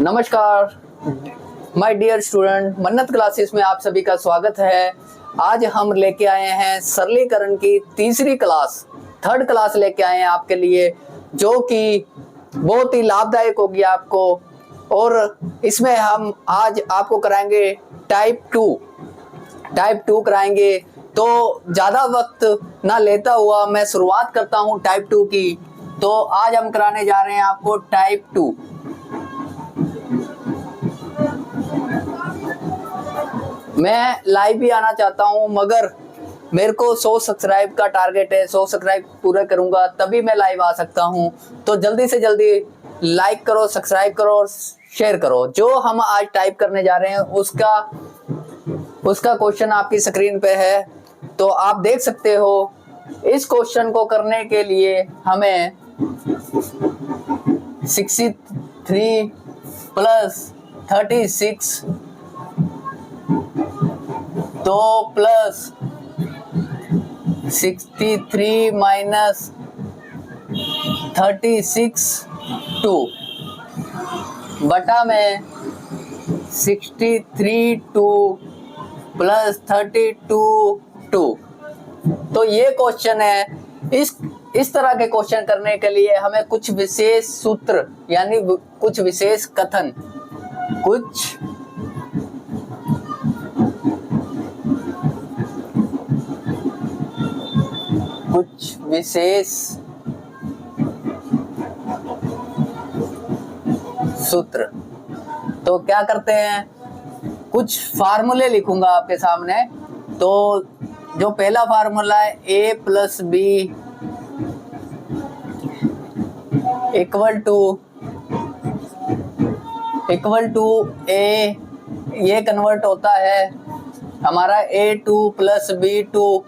नमस्कार my dear student, मन्नत classes में आप सभी का स्वागत है। आज हम लेके आए हैं सरलीकरण की तीसरी क्लास, थर्ड क्लास लेके आए हैं आपके लिए, जो कि बहुत ही लाभदायक होगी आपको। और इसमें हम आज आपको कराएंगे टाइप टू कराएंगे। तो ज़्यादा वक्त ना लेता हुआ मैं शुरुआत करता हूँ टाइप टू की। तो आज हम कराने जा रहे हैं आपको टाइप टू। मैं लाइव भी आना चाहता हूं, मगर मेरे को 100 सब्सक्राइब का टारगेट है। 100 सब्सक्राइब पूरा करूंगा तभी मैं लाइव आ सकता हूं। तो जल्दी से जल्दी लाइक करो, सब्सक्राइब करो और शेयर करो। जो हम आज टाइप करने जा रहे हैं उसका क्वेश्चन आपकी स्क्रीन पे है, तो आप देख सकते हो। इस क्वेश्चन को करने के लिए हमें 63 प्लस 36 तो प्लस 63 माइनस 36 2 बटा में 63 2 प्लस 32 2। तो ये क्वेश्चन है। इस तरह के क्वेश्चन करने के लिए हमें कुछ विशेष सूत्र यानी कुछ विशेष कथन, कुछ विशेष सूत्र। तो क्या करते हैं, कुछ फार्मूले लिखूंगा आपके सामने। तो जो पहला फार्मूला है a plus b equal to a, ये कन्वर्ट होता है हमारा a2 plus b2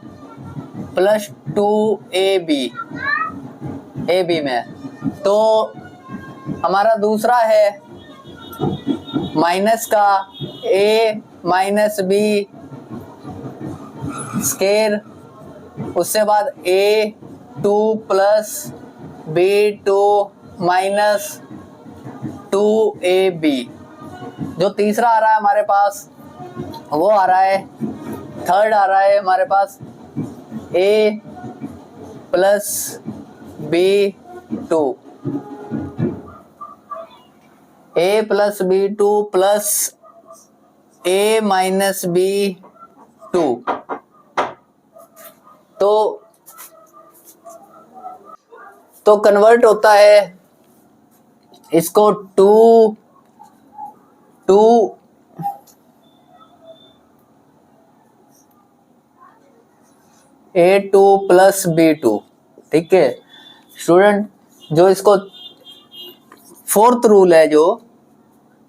plus 2ab में। तो हमारा दूसरा है माइनस का a माइनस बी स्केयर, उससे बाद a2 plus b2 minus 2ab। जो तीसरा आ रहा है हमारे पास, वो आ रहा है, थर्ड आ रहा है हमारे पास a plus b2, a plus b2 plus a minus b2। तो कन्वर्ट होता है इसको टू a2 प्लस b2। ठीक है स्टूडेंट, जो इसको फोर्थ रूल है, जो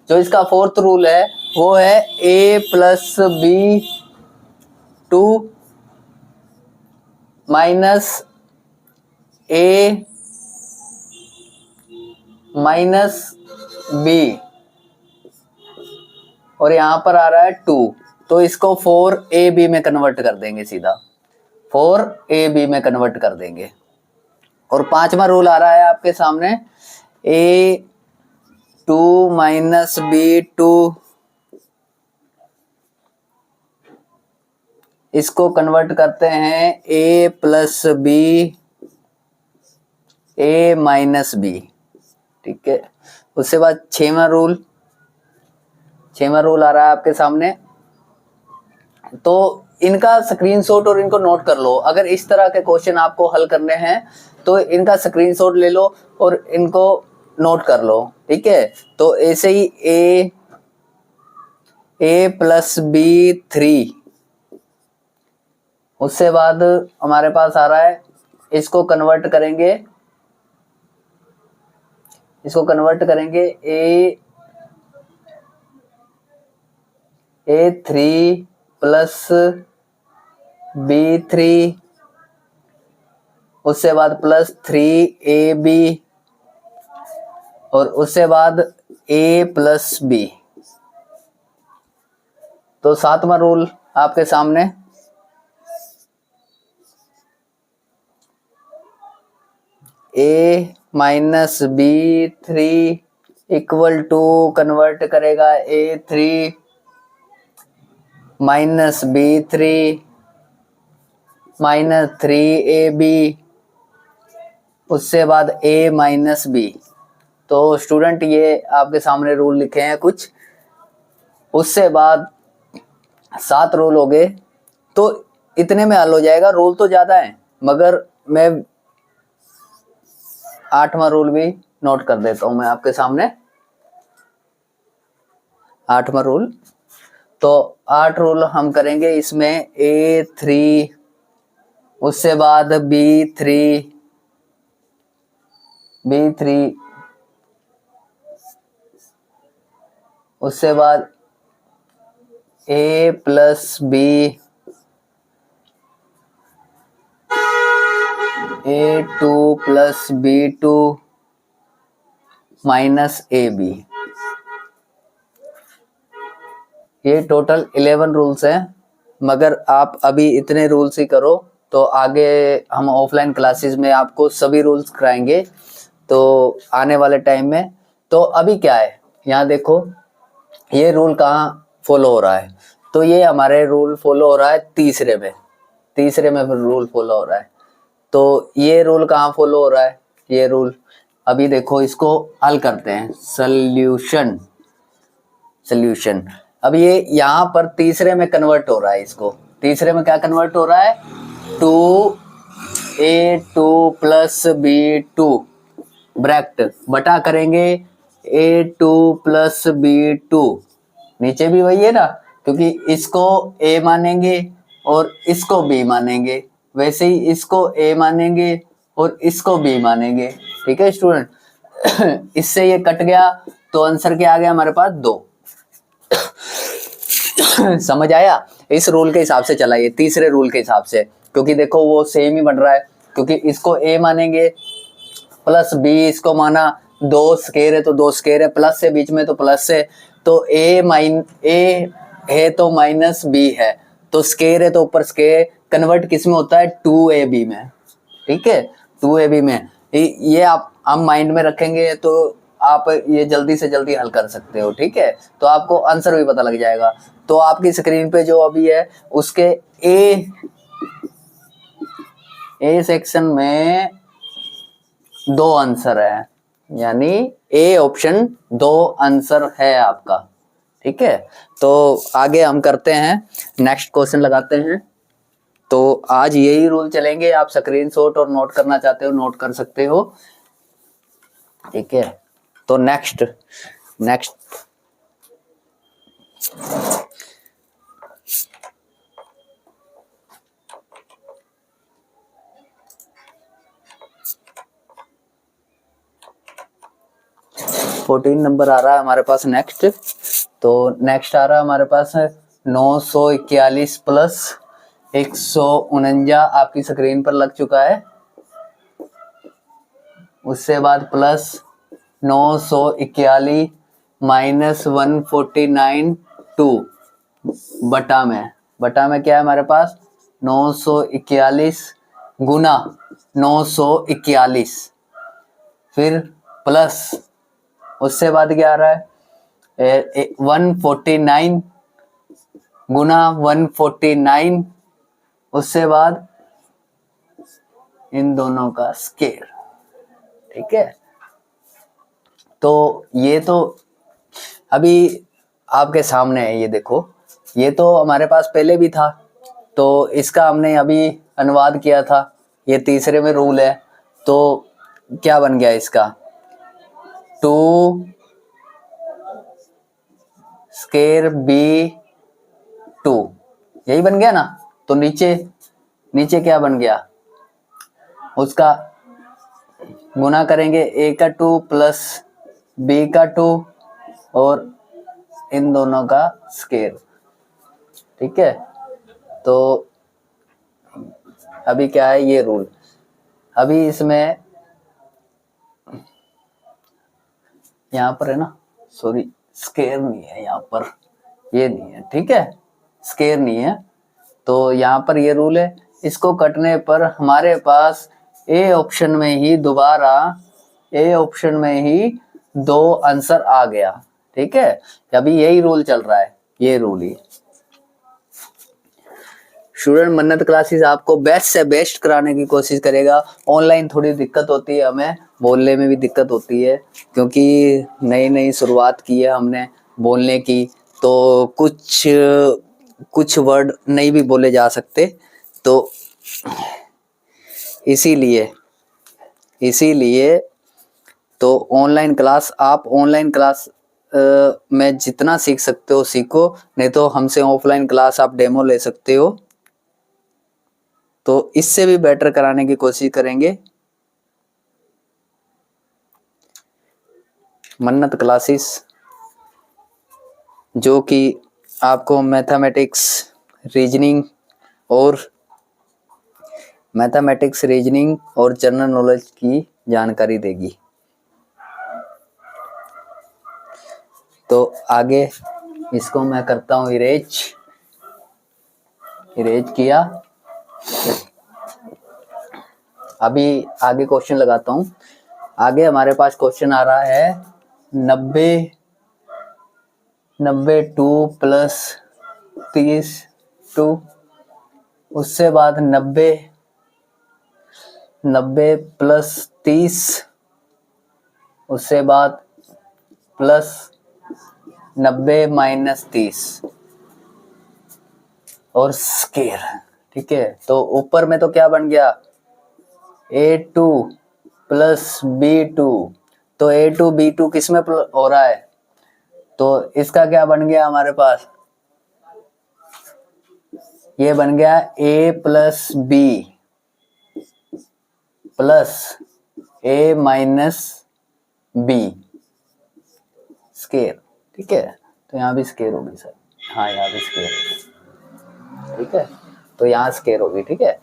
इसका फोर्थ रूल है वो है a plus b to minus a minus b, और यहां पर आ रहा है 2। तो इसको 4ab में कन्वर्ट कर देंगे, सीधा 4ab में कन्वर्ट कर देंगे। और पांचवा रूल आ रहा है आपके सामने a2 माइनस b2, इसको कन्वर्ट करते हैं a plus b a minus b. ठीक है, उसके बाद छठवां रूल आ रहा है आपके सामने। तो इनका स्क्रीनशॉट और इनको नोट कर लो। अगर इस तरह के क्वेश्चन आपको हल करने हैं तो इनका स्क्रीनशॉट ले लो और इनको नोट कर लो। ठीक है, तो ऐसे ही a प्लस बी 3, उससे बाद हमारे पास आ रहा है, इसको कन्वर्ट करेंगे a3 प्लस b3, उससे बाद प्लस 3ab, और उससे बाद a प्लस बी। तो सातवां रूल आपके सामने, a minus b 3 equal to convert करेगा A3 minus B3 minus 3AB, उससे बाद A माइनस B। तो स्टूडेंट ये आपके सामने रूल लिखे हैं कुछ, उससे बाद 7 रूल हो गए, तो इतने में हल हो जाएगा। रूल तो ज़्यादा है मगर मैं 8वां रूल भी नोट कर देता हूं मैं आपके सामने। 8वां रूल, तो 8 रूल हम करेंगे इसमें। A3, उससे बाद B3 उससे बाद A plus B, A2 plus B2 minus AB। ये टोटल 11 रूल्स हैं, मगर आप अभी इतने रूल्स ही करो, तो आगे हम ऑफलाइन क्लासेस में आपको सभी रूल्स कराएंगे तो आने वाले टाइम में। तो अभी क्या है, यहाँ देखो ये रूल कहाँ फॉलो हो रहा है, तो ये हमारे रूल फॉलो हो रहा है तीसरे में रूल फॉलो हो रहा है। तो ये रूल कहाँ फॉलो हो रहा है, ये रूल अभी देखो, इसको हल करते हैं। सॉल्यूशन अब ये यहाँ पर तीसरे में कन्वर्ट हो रहा है, इसको तीसरे में क्या कन्वर्ट हो रहा है, 2A2 प्लस B2 ब्रैकेट बटा करेंगे A2 प्लस B2, नीचे भी वही है ना, क्योंकि इसको A मानेंगे और इसको B मानेंगे, वैसे ही इसको A मानेंगे और इसको B मानेंगे। ठीक है स्टूडेंट, इससे ये कट गया तो आंसर क्या आ गया हमारे पास, 2। समझ आया? इस रूल के हिसाब से चला, ये तीसरे रूल के हिसाब से, क्योंकि देखो वो सेम ही बन रहा है, क्योंकि इसको A मानेंगे प्लस B इसको माना, 2 स्केयर है तो 2 स्केयर है, प्लस से बीच में तो प्लस है, तो A है तो माइनस B है, तो स्केयर है तो ऊपर स्केयर, कन्वर्ट किस में होता है, 2AB में। ठीक है, 2AB में। ये आप हम माइंड में रखेंगे तो आप ये जल्दी से जल्दी हल कर सकते हो। ठीक है, तो आपको आंसर भी पता लग जाएगा। तो आपकी स्क्रीन पे जो अभी है उसके ए सेक्शन में 2 आंसर है, यानी ए ऑप्शन 2 आंसर है आपका। ठीक है, तो आगे हम करते हैं, नेक्स्ट क्वेश्चन लगाते हैं। तो आज यही रूल चलेंगे, आप स्क्रीनशॉट और नोट करना चाहते हो नोट कर सकते हो। ठीक है, तो नेक्स्ट 14 नंबर आ रहा है हमारे पास नेक्स्ट। तो नेक्स्ट आ रहा है हमारे पास 941 प्लस 149 आपकी स्क्रीन पर लग चुका है। उससे बाद प्लस 941 माइनस 149 2 बटा में क्या है हमारे पास, 941 गुना 941, फिर प्लस उससे बाद क्या आ रहा है, 149 गुना 149, उससे बाद इन दोनों का स्केयर। ठीक है, तो ये तो अभी आपके सामने है, ये देखो ये तो हमारे पास पहले भी था, तो इसका हमने अभी अनुवाद किया था, ये तीसरे में रूल है। तो क्या बन गया इसका, 2 स्केयर B2, यही बन गया ना। तो नीचे क्या बन गया, उसका गुना करेंगे, A का 2 प्लस B का 2 और इन दोनों का स्केयर। ठीक है, तो अभी क्या है ये रूल, अभी इसमें यहाँ पर है ना, सॉरी स्केयर नहीं है यहाँ पर, ये नहीं है। ठीक है, स्केयर नहीं है, तो यहाँ पर ये रूल है, इसको कटने पर हमारे पास ए ऑप्शन में ही दो आंसर आ गया, ठीक है। अभी यही रूल चल रहा है, ये रूल ही। स्टूडेंट मन्नत क्लासेस आपको बेस्ट से बेस्ट कराने की कोशिश करेगा। ऑनलाइन थोड़ी दिक्कत होती है, हमें बोलने में भी दिक्कत होती है, क्योंकि नई नई शुरुआत की है हमने बोलने की, तो कुछ वर्ड नहीं भी बोले जा सकते, तो इसीलिए तो ऑनलाइन क्लास, आप ऑनलाइन क्लास में जितना सीख सकते हो सीखो, नहीं तो हमसे ऑफलाइन क्लास आप डेमो ले सकते हो, तो इससे भी बेटर कराने की कोशिश करेंगे। मन्नत क्लासेस जो कि आपको मैथमेटिक्स रीजनिंग और जनरल नॉलेज की जानकारी देगी। तो आगे इसको मैं करता हूँ इरेज किया। अभी आगे क्वेश्चन लगाता हूँ। आगे हमारे पास क्वेश्चन आ रहा है 92 प्लस 32, उससे बाद 90 प्लस 30, उससे बाद प्लस 90 माइनस 30 और स्केयर, ठीक है। तो ऊपर में तो क्या बन गया, A2 प्लस B2, तो A2 B2 किस में हो रहा है, तो इसका क्या बन गया हमारे पास, ये बन गया A plus B plus A minus B square, ठीक है। तो यहाँ भी स्केयर होगी सर, हाँ यहाँ भी स्केयर होगी, ठीक है। तो यहाँ स्केयर होगी, ठीक है,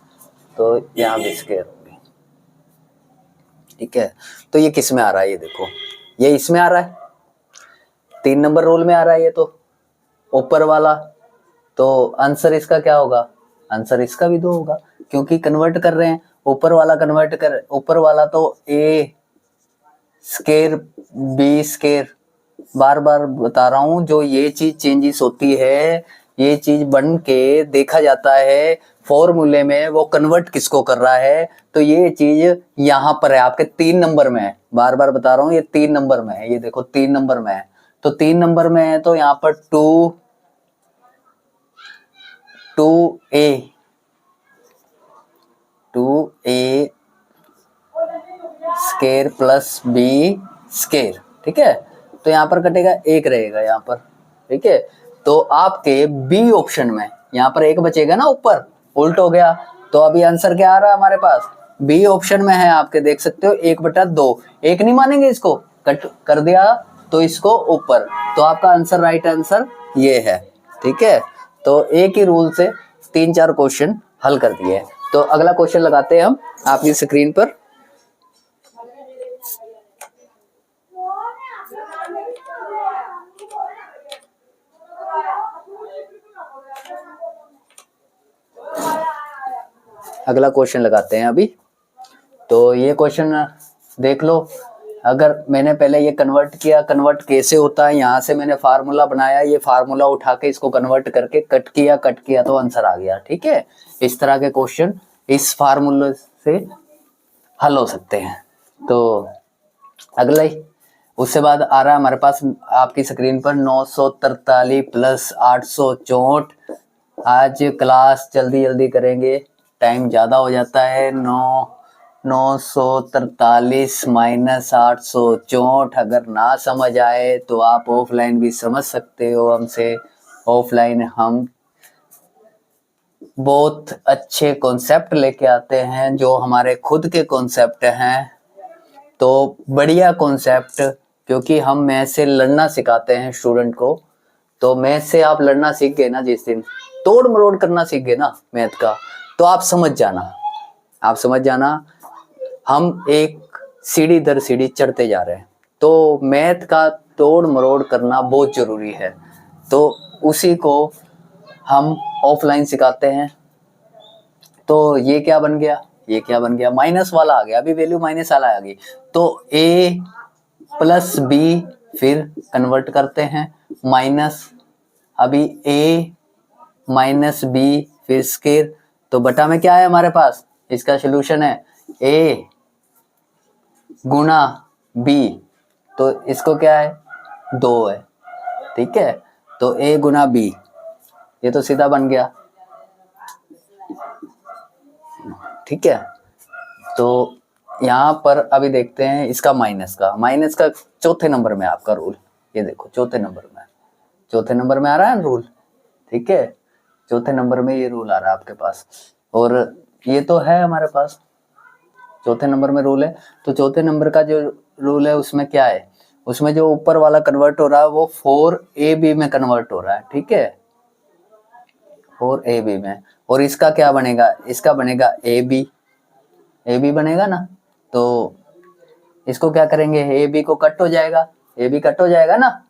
तो यहाँ भी स्केयर होगी, ठीक है। तो ये किस में आ रहा है, ये देखो, ये इसमें आ रहा है, 3 नंबर रूल में आ रहा है ये, तो ऊपर वाला, तो आंसर इसका क्या होगा, आंसर इसका भी 2 होगा, क्योंकि कन्वर्ट कर रहे हैं, ऊपर वाला तो A स्केयर B स्केयर, बार बार बता रहा हूं, जो ये चीज चेंजेस होती है, ये चीज बन के देखा जाता है फॉर्मूले में, वो कन्वर्ट किसको कर रहा है, तो ये चीज यहाँ पर है आपके 3 नंबर में है, बार बार बता रहा हूँ, ये 3 नंबर में है, ये देखो 3 नंबर में है, तो 3 नंबर में है, तो यहाँ पर 2A square plus B square, ठीक है। तो यहाँ पर कटेगा 1 रहेगा यहाँ पर, ठीक है। तो आपके B ऑप्शन में यहाँ पर 1 बचेगा ना, ऊपर उल्ट हो गया, तो अभी आंसर क्या आ रहा है हमारे पास, B ऑप्शन में है आपके, देख सकते हो 1/2, 1 नहीं मानेंगे इसको, कट कर दिया तो इसको ऊपर, तो आपका आंसर, राइट आंसर ये है, ठीक है। तो एक ही रूल से 3-4 क्वेश्चन हल कर दिए। तो अगला क्वेश्चन लगाते हैं हम आपकी स्क्रीन पर। अगला क्वेश्चन लगाते हैं अभी। तो ये क्वेश्चन देख लो, अगर मैंने पहले ये कन्वर्ट किया, कन्वर्ट कैसे होता है, यहाँ से मैंने फार्मूला बनाया, ये फार्मूला उठा के इसको कन्वर्ट करके कट किया तो आंसर आ गया, ठीक है। इस तरह के क्वेश्चन इस फार्मूले से हल हो सकते हैं। तो अगला ही, उससे बाद आ रहा है हमारे पास आपकी स्क्रीन पर 943 प्लस 864। आज क्लास जल्दी करेंगे, टाइम ज़्यादा हो जाता है। 943 माइनस 864, अगर ना समझ आए तो आप ऑफलाइन भी समझ सकते हो हमसे। ऑफलाइन हम बहुत अच्छे कॉन्सेप्ट लेके आते हैं, जो हमारे खुद के कॉन्सेप्ट हैं, तो बढ़िया कॉन्सेप्ट, क्योंकि हम मैथ से लड़ना सिखाते हैं स्टूडेंट को। तो मैथ से आप लड़ना सीख गए ना, जिस दिन तोड़ मरोड़ करना सीख गए ना मैथ का, तो आप समझ जाना हम एक सीढ़ी दर सीढ़ी चढ़ते जा रहे हैं। तो मैथ का तोड़ मरोड़ करना बहुत जरूरी है, तो उसी को हम ऑफलाइन सिखाते हैं। तो ये क्या बन गया, माइनस वाला आ गया, अभी वैल्यू माइनस वाला आ गई, तो A प्लस बी फिर कन्वर्ट करते हैं माइनस, अभी ए माइनस बी फिर स्केयर, तो बटा में क्या है हमारे पास, इसका सॉल्यूशन है ए गुना बी, तो इसको क्या है 2 है, ठीक है, तो ए गुना बी, ये तो सीधा बन गया, ठीक है। तो यहाँ पर अभी देखते हैं इसका माइनस का चौथे नंबर में आपका रूल, ये देखो चौथे नंबर में आ रहा है रूल, ठीक है, चौथे नंबर में ये रूल आ रहा है आपके पास, और ये तो है हमारे पास चौथे नंबर में रूल है। तो चौथे नंबर का जो रूल है उसमें क्या है, उसमें जो ऊपर वाला कन्वर्ट हो रहा है वो 4ab में कन्वर्ट हो रहा है, ठीक है, 4ab में, और इसका क्या बनेगा, इसका बनेगा ab बनेगा ना, तो इसको क्या करेंगे, ab को कट हो जाएगा, ab कट हो जाएगा ना,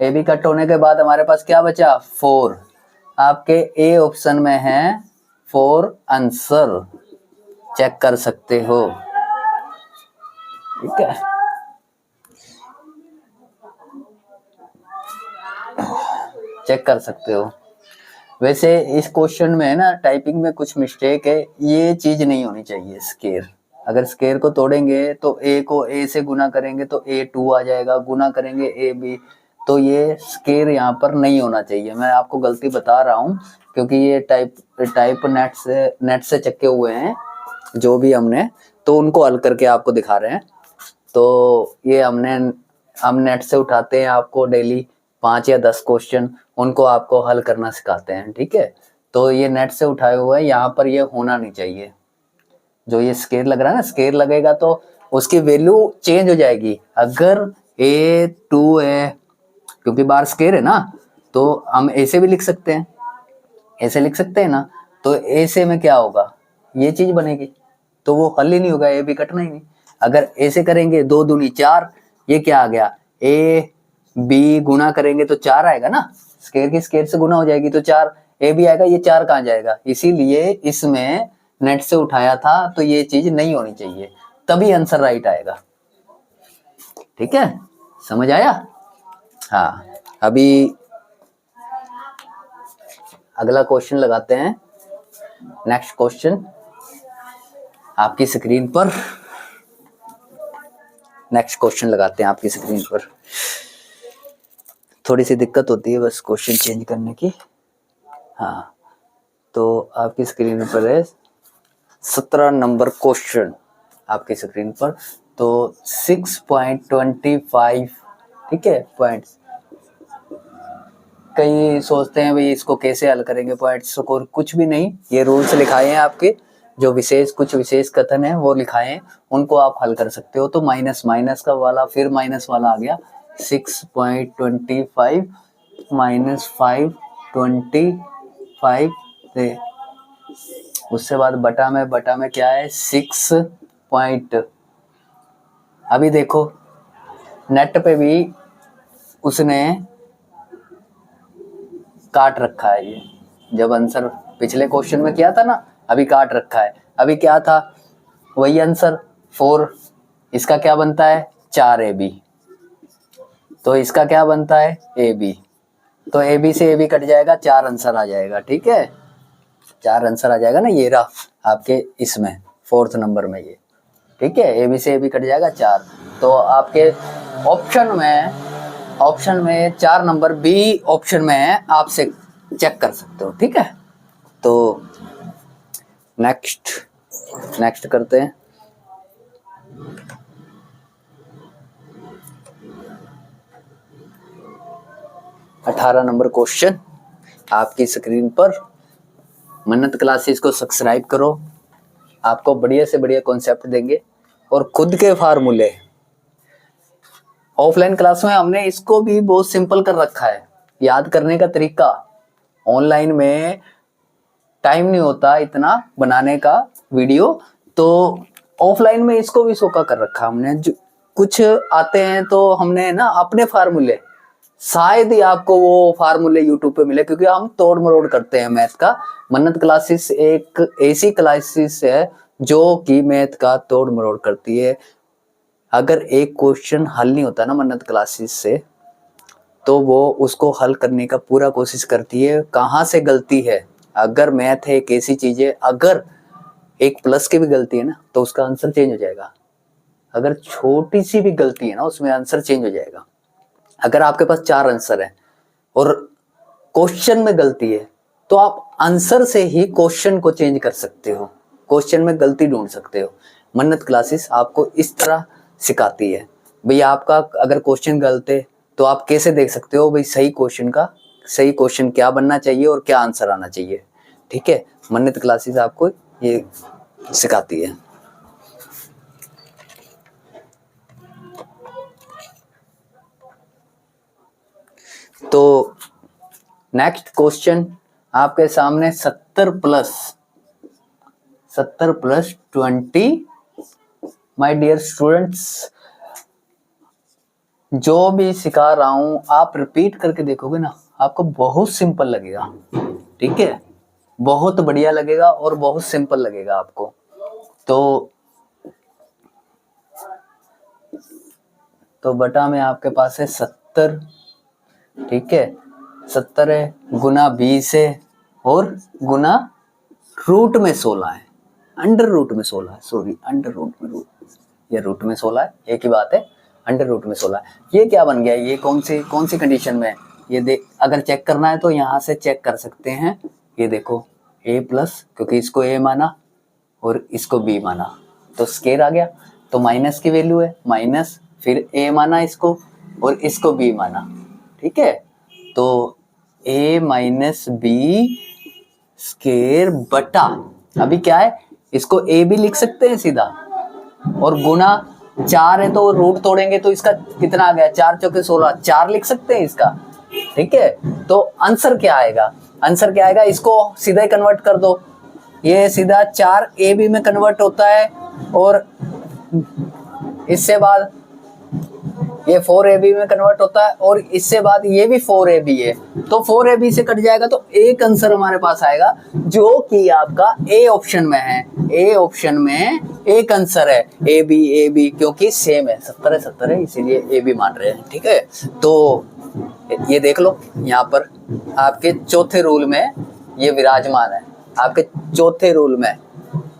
ab कट होने के बाद हमारे पास क्या बचा 4, आपके ए ऑप्शन में है 4 आंसर, चेक कर सकते हो, ठीक है। चेक कर सकते हो। वैसे इस क्वेश्चन में ना टाइपिंग में कुछ मिस्टेक है, ये चीज नहीं होनी चाहिए स्केयर, अगर स्केयर को तोड़ेंगे तो ए को ए से गुना करेंगे तो a2 आ जाएगा, गुना करेंगे ab, तो ये स्केयर यहाँ पर नहीं होना चाहिए, मैं आपको गलती बता रहा हूँ, क्योंकि ये टाइप नेट से चक्के हुए हैं जो भी हमने, तो उनको हल करके आपको दिखा रहे हैं। तो ये हम नेट से उठाते हैं, आपको डेली 5 या 10 क्वेश्चन, उनको आपको हल करना सिखाते हैं, ठीक है। तो ये नेट से उठाए हुए हैं, यहाँ पर ये होना नहीं चाहिए, जो ये स्केयर लग रहा है ना, स्केयर लगेगा तो उसकी वैल्यू चेंज हो जाएगी, अगर a2 है, क्योंकि बार स्केयर है ना, तो हम ऐसे भी लिख सकते हैं, ऐसे लिख सकते हैं ना, तो ऐसे में क्या होगा, ये चीज बनेगी, तो वो हल ही नहीं होगा, ए भी कटना ही नहीं। अगर ऐसे करेंगे 2 दूनी 4, ये क्या आ गया, ए बी गुना करेंगे तो 4 आएगा ना, स्केयर की स्केयर से गुना हो जाएगी तो 4, ए बी आएगा, ये 4 कहाँ जाएगा, इसीलिए इसमें नेट से उठाया था, तो ये चीज नहीं होनी चाहिए, तभी आंसर राइट आएगा, ठीक है, समझ आया। हाँ, अभी अगला क्वेश्चन लगाते हैं, नेक्स्ट क्वेश्चन आपकी स्क्रीन पर, नेक्स्ट क्वेश्चन लगाते हैं आपकी स्क्रीन पर, थोड़ी सी दिक्कत होती है बस क्वेश्चन चेंज करने की। हाँ, तो आपकी स्क्रीन पर है 17 नंबर क्वेश्चन आपकी स्क्रीन पर, तो 6.25, ठीक है, पॉइंट्स, कई सोचते हैं भाई इसको कैसे हल करेंगे पॉइंट्स को, कुछ भी नहीं, ये रूल्स लिखाए हैं आपके, जो कुछ विशेष कथन है वो लिखाए हैं, उनको आप हल कर सकते हो। तो माइनस का वाला, फिर माइनस वाला आ गया, 6.25 माइनस 525, उससे बाद बटा में क्या है 6 पॉइंट, अभी देखो नेट पे भी उसने काट रखा है, ये जब आंसर पिछले क्वेश्चन में किया था ना, अभी काट रखा है, अभी क्या था वही आंसर 4, इसका क्या बनता है 4ab, तो इसका क्या बनता है ab, तो ab से ab कट जाएगा, 4 आंसर आ जाएगा, ठीक है, 4 आंसर आ जाएगा ना, ये रहा आपके इसमें 4th नंबर में ये, ठीक है, ab से ab कट जाएगा 4, तो आपके ऑप्शन में 4 नंबर बी ऑप्शन में है, आपसे चेक कर सकते हो, ठीक है। तो नेक्स्ट करते हैं, अठारह नंबर क्वेश्चन आपकी स्क्रीन पर, मन्नत क्लासेस को सब्सक्राइब करो, आपको बढ़िया से बढ़िया कॉन्सेप्ट देंगे और खुद के फार्मूले। ऑफलाइन क्लास में हमने इसको भी बहुत सिंपल कर रखा है, याद करने का तरीका, ऑनलाइन में टाइम नहीं होता इतना बनाने का वीडियो, तो ऑफलाइन में इसको भी सोखा कर रखा हमने, जो कुछ आते हैं तो हमने ना अपने फार्मूले, शायद ही आपको वो फार्मूले यूट्यूब पे मिले, क्योंकि हम तोड़ मरोड़ करते हैं मैथ का। मन्नत क्लासेस एक ऐसी क्लासेस है जो कि मैथ का तोड़ मरोड़ करती है, अगर एक क्वेश्चन हल नहीं होता ना मन्नत क्लासेस से, तो वो उसको हल करने का पूरा कोशिश करती है कहाँ से गलती है। अगर मैथ है एक ऐसी चीज है, अगर एक प्लस की भी गलती है ना तो उसका आंसर चेंज हो जाएगा। अगर छोटी सी भी गलती है ना उसमें आंसर चेंज हो जाएगा। अगर आपके पास 4 आंसर है और क्वेश्चन में गलती है तो आप आंसर से ही क्वेश्चन को चेंज कर सकते हो, क्वेश्चन में गलती ढूंढ सकते हो। मन्नत क्लासेस आपको इस तरह सिखाती है। भाई आपका अगर क्वेश्चन गलत है तो आप कैसे देख सकते हो भाई सही क्वेश्चन क्या बनना चाहिए और क्या आंसर आना चाहिए। ठीक है, मन्नत क्लासेस आपको ये सिखाती है। तो नेक्स्ट क्वेश्चन आपके सामने 70 प्लस 20। माय डियर स्टूडेंट्स, जो भी सिखा रहा हूं आप रिपीट करके देखोगे ना, आपको बहुत सिंपल लगेगा। ठीक है, बहुत बढ़िया लगेगा और बहुत सिंपल लगेगा आपको। तो बटा में आपके पास है 70। ठीक है, 70 है, गुना 20 है और गुना रूट में 16 है। अंडर रूट में 16 है, सॉरी अंडर रूट में, ये रूट में 16 है, एक ही बात है। अंडर रूट में 16 है। ये क्या बन गया, ये कौन सी कंडीशन में है ये देख, अगर चेक करना है तो यहाँ से चेक कर सकते हैं। ये देखो a प्लस, क्योंकि इसको a माना और इसको b माना तो स्केयर आ गया, तो माइनस की वैल्यू है माइनस, फिर a माना इसको और इसको b माना। ठीक है, तो a माइनस बी स्केयर बटा, अभी क्या है इसको a भी लिख सकते हैं सीधा, और गुना 4 है तो रूट तोड़ेंगे तो इसका कितना आ गया, 4 चौके 16, 4 लिख सकते हैं इसका। ठीक है, तो आंसर क्या आएगा, इसको सीधा ही कन्वर्ट कर दो। ये सीधा 4ab में कन्वर्ट होता है और इससे बाद ये 4ab में कन्वर्ट होता है और इससे बाद ये भी 4ab है, तो 4ab से कट जाएगा तो एक आंसर हमारे पास आएगा जो कि आपका ए ऑप्शन में है। ए ऑप्शन में एक आंसर है ए बी, क्योंकि सेम है, 70 है इसीलिए ए बी मान रहे हैं। ठीक है, तो ये देख लो यहाँ पर आपके चौथे रूल में ये विराजमान है। आपके चौथे रूल में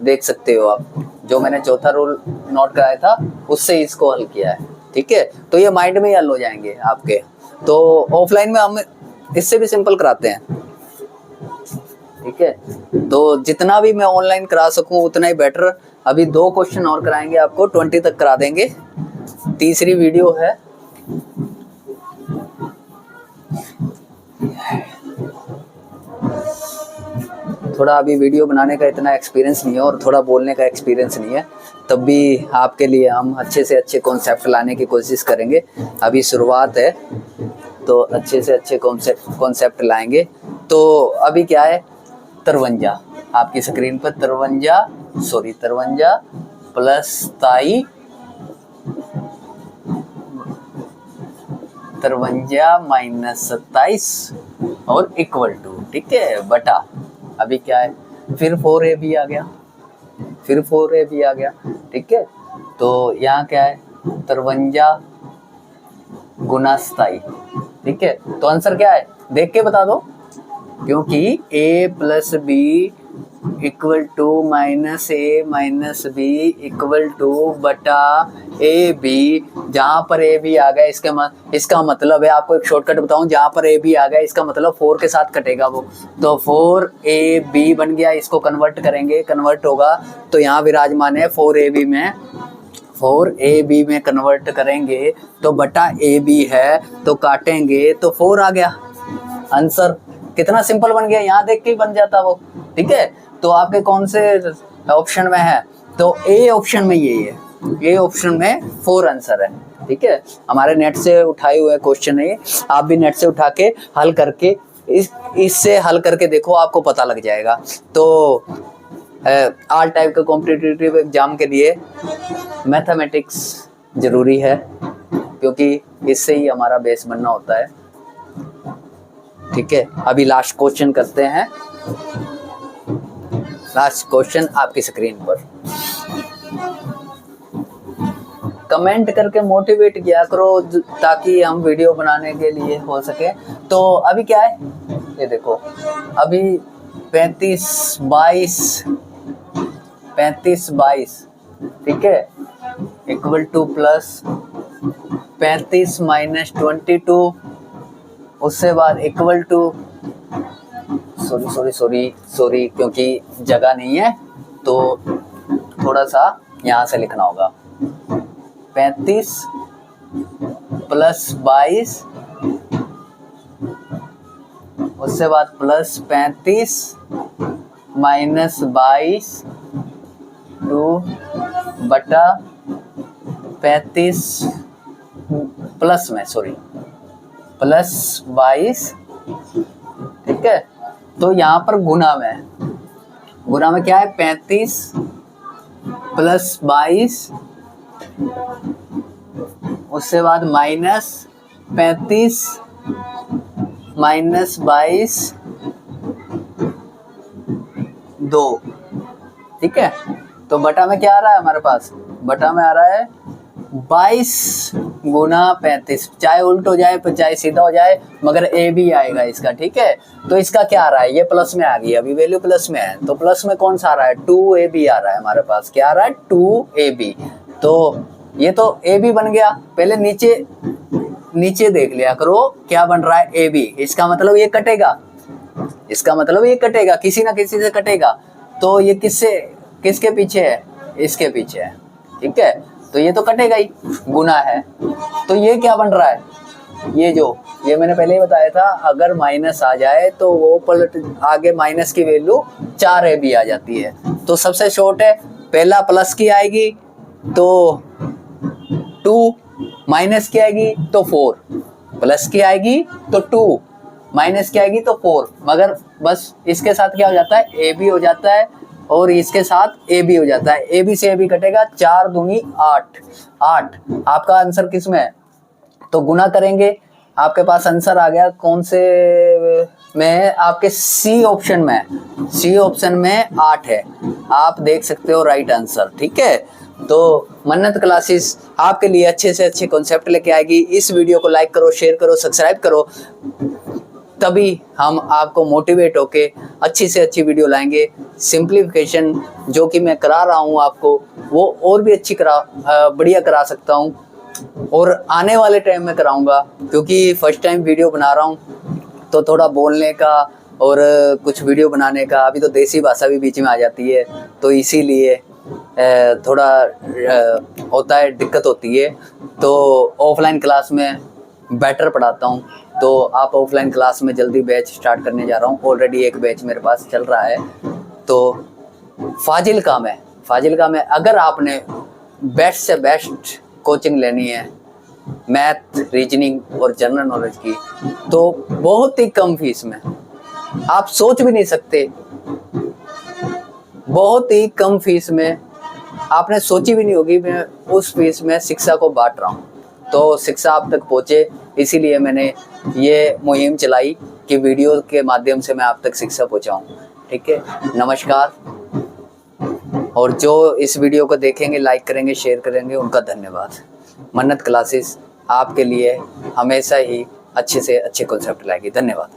देख सकते हो आप, जो मैंने चौथा रूल नोट कराया था उससे इसको हल किया है। ठीक है, तो ये माइंड में ही हल हो जाएंगे आपके। तो ऑफलाइन में हम इससे भी सिंपल कराते हैं। ठीक है, तो जितना भी मैं ऑनलाइन करा सकूं उतना ही बेटर। अभी 2 क्वेश्चन और कराएंगे आपको, 20 तक करा देंगे। तीसरी वीडियो है। थोड़ा अभी वीडियो बनाने का इतना एक्सपीरियंस नहीं है और थोड़ा बोलने का एक्सपीरियंस नहीं है, तब भी आपके लिए हम अच्छे से अच्छे कॉन्सेप्ट लाने की कोशिश करेंगे। अभी शुरुआत है तो अच्छे से अच्छे कॉन्सेप्ट लाएंगे। तो अभी क्या है, 53 आपकी स्क्रीन पर, 53 प्लस 27, 53 माइनस 27 और इक्वल टू। ठीक है, बटा अभी क्या है, फिर 4ab आ गया, फिर 4ab आ गया। ठीक है, तो यहाँ क्या है 53 गुना 27। ठीक है, तो आंसर क्या है देख के बता दो, क्योंकि a plus b equal to minus a minus b equal to बटा ए बी। जहाँ पर ए बी आ गया इसका मतलब है, आपको एक शॉर्टकट बताऊं, जहाँ पर ए बी आ गया इसका मतलब 4 के साथ कटेगा वो, तो 4ab बन गया। इसको कन्वर्ट करेंगे, कन्वर्ट होगा तो यहाँ विराजमान है 4ab में, 4ab में कन्वर्ट करेंगे तो बटा ab है, तो काटेंगे तो 4 आ गया आंसर। कितना सिंपल बन गया, यहाँ देख के ही बन जाता वो। ठीक है, तो आपके कौन से ऑप्शन में है, तो ए ऑप्शन में यही है, ए ऑप्शन में 4 आंसर है। ठीक है, हमारे नेट से उठाए हुए क्वेश्चन है, आप भी नेट से उठा के हल करके इससे हल करके देखो, आपको पता लग जाएगा। तो ऑल टाइप के कॉम्पिटिटिव एग्जाम के लिए मैथमेटिक्स जरूरी है, क्योंकि इससे ही हमारा बेस बनना होता है। ठीक है, अभी लास्ट क्वेश्चन करते हैं। लास्ट क्वेश्चन आपकी स्क्रीन पर, कमेंट करके मोटिवेट किया करो ताकि हम वीडियो बनाने के लिए हो सके। तो अभी क्या है ये देखो, अभी 35/22 ठीक है, इक्वल टू प्लस 35 माइनस 22, उससे बाद इक्वल टू सॉरी क्योंकि जगह नहीं है तो थोड़ा सा यहाँ से लिखना होगा। 35 प्लस 22 उससे बाद प्लस 35 माइनस 22 2 बटा 35 प्लस 22 ठीक है। तो यहाँ पर गुना में क्या है 35 प्लस 22 उससे बाद माइनस 35 माइनस 22 2 ठीक है। तो बटा में क्या आ रहा है हमारे पास, बटा में आ रहा है 22 गुना 35, चाहे उल्ट हो जाए चाहे सीधा हो जाए मगर ए बी आएगा इसका ठीक है। तो इसका क्या आ रहा है, ये प्लस में आ गई, अभी वैल्यू प्लस में है तो प्लस में कौन सा आ रहा है 2ab आ रहा है हमारे पास, क्या आ रहा है 2ab। तो ये तो ab बन गया, पहले नीचे देख लिया करो क्या बन रहा है ab, इसका मतलब ये कटेगा, किसी ना किसी से कटेगा। तो ये किसके पीछे है, इसके पीछे है ठीक है। तो ये तो कटेगा ही, गुना है। तो ये क्या बन रहा है, ये मैंने पहले ही बताया था, अगर माइनस आ जाए तो वो पलट आगे माइनस की वैल्यू 4ab आ जाती है। तो सबसे शॉर्ट है, पहला प्लस की आएगी तो 2, माइनस की आएगी तो 4, प्लस की आएगी तो 2, माइनस की आएगी तो 4, मगर बस इसके साथ क्या हो जाता है ab हो जाता है और इसके साथ ab हो जाता है, ab से ab कटेगा, 4 दूनी 8। आपका आंसर किस में है, तो गुना करेंगे, आपके पास आंसर आ गया कौन से में है, आपके सी ऑप्शन में 8 है, आप देख सकते हो राइट आंसर ठीक है। तो मन्नत क्लासेस आपके लिए अच्छे से अच्छे कॉन्सेप्ट लेके आएगी। इस वीडियो को लाइक करो, शेयर करो, सब्सक्राइब करो, तभी हम आपको मोटिवेट होके अच्छी से अच्छी वीडियो लाएंगे। सिंप्लीफिकेशन जो कि मैं करा रहा हूँ आपको, वो और भी बढ़िया करा सकता हूँ और आने वाले टाइम में कराऊंगा, क्योंकि फर्स्ट टाइम वीडियो बना रहा हूँ तो थोड़ा बोलने का और कुछ वीडियो बनाने का, अभी तो देसी भाषा भी बीच में आ जाती है तो इसीलिए थोड़ा होता है, दिक्कत होती है। तो ऑफलाइन क्लास में बेटर पढ़ाता हूँ, तो आप ऑफलाइन क्लास में जल्दी बैच स्टार्ट करने जा रहा हूँ, ऑलरेडी एक बैच मेरे पास चल रहा है। तो फाजिलका में अगर आपने बेस्ट से बेस्ट कोचिंग लेनी है मैथ, रीजनिंग और जनरल नॉलेज की, तो बहुत ही कम फीस में, आप सोच भी नहीं सकते, बहुत ही कम फीस में, आपने सोची भी नहीं होगी, मैं उस फीस में शिक्षा को बांट रहा हूँ। तो शिक्षा आप तक पहुँचे, इसीलिए मैंने ये मुहिम चलाई कि वीडियो के माध्यम से मैं आप तक शिक्षा पहुँचाऊँ ठीक है। नमस्कार। और जो इस वीडियो को देखेंगे, लाइक करेंगे, शेयर करेंगे, उनका धन्यवाद। मन्नत क्लासेस आपके लिए हमेशा ही अच्छे से अच्छे कॉन्सेप्ट लाएगी। धन्यवाद।